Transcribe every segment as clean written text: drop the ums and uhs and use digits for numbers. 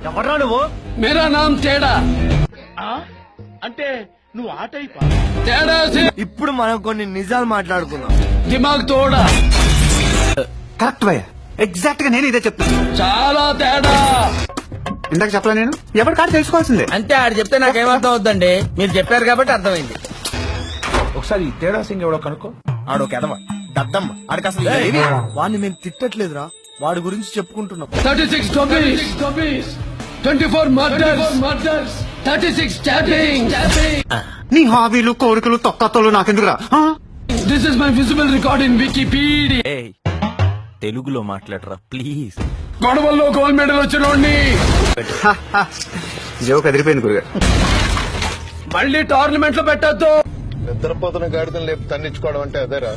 ఎవరా నువ్వు? మేరా నామ్ తేడా. అంటే నువ్వు ఆ టైపా? తేడా సే ఇప్పుడు మనం కొన్ని నిజాలు మాట్లాడుకుందాం. దిమాగ్ తోడా. కరెక్ట్ భయ్య, ఎగ్జాక్ట్ గా నేను ఇదే చెప్తాను. చాలా తేడా. ఇందాక చెప్పలే నేను, ఎవరి కాదు తెలుసుకోవాల్సిందే. అంటే ఆడు చెప్తే నాకేమర్థం అవుతుందండి, మీరు చెప్పారు కాబట్టి అర్థమైంది. ఒకసారి తేడా సింగ్ ఎవడో కనుక్కో. ఆడు ఒక ఎదవ దద్దమ్మ, ఆడికి అసలు ఏమీ. వాడిని మేము తిట్టట్లేదురా, వాడి గురించి చెప్పుకుంటున్నాం. 36 copies, 24 murders, 36 stabbings. నీ హాబీలు కోరికలు తొక్కతలు నాకెందుకురా? This is my visible record in Wikipedia. తెలుగులో మాట్లాడరా ప్లీజ్. గొడవల్లో గోల్డ్ మెడల్ వచ్చినోడిని జోక్ ఎదిరిపోయింది గురుగా. మళ్ళీ టోర్నమెంట్ లో పెట్టద్దు. నిద్రపోతున్న గాడిదని లేపు తన్నించుకోవడం అంటే అదేరా.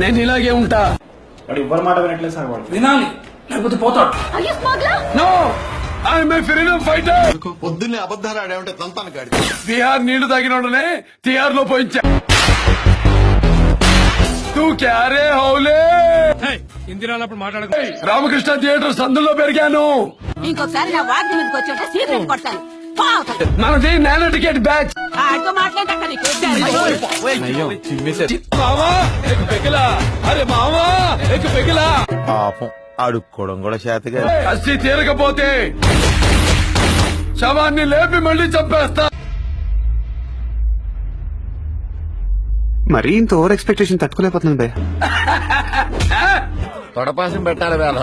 నేను ఇలాగే ఉంటా. ఎవ్వరి మాట వినట్లేదు సార్ వాడు. వినాలి, లేకపోతే పోతాడు. No, I'm a freedom fighter. పొద్దున్నే అబద్ధాలు ఆడేమంటే తంతాను గాడి. బీహార్ నీళ్లు తాగినోడనే తిహార్ లో పోయించా. నువ్వు క్యారే హౌలే. రామకృష్ణ థియేటర్ సందులో పెరిగాను. ఇంకొకసారి నా వాగ్ని మీదకి వచ్చి సీక్రెట్ కొడతాను. మనది నానో టికెట్ బ్యాచ్. ఆడితో మాట్లాడక మావా ఎక్ పెగిలా, అరే మావా ఎక్ పెగిలా. పాపం అడుక్కోవడం కూడా చేతగా. కసి తీరకపోతే శవాన్ని లేపి మళ్ళీ చంపేస్తా. మరీ ఇంత ఓవర్ ఎక్స్పెక్టేషన్ తట్టుకోలేకపోతున్నాను భయ్య. తొడపాసం పెట్టాలి వేళ.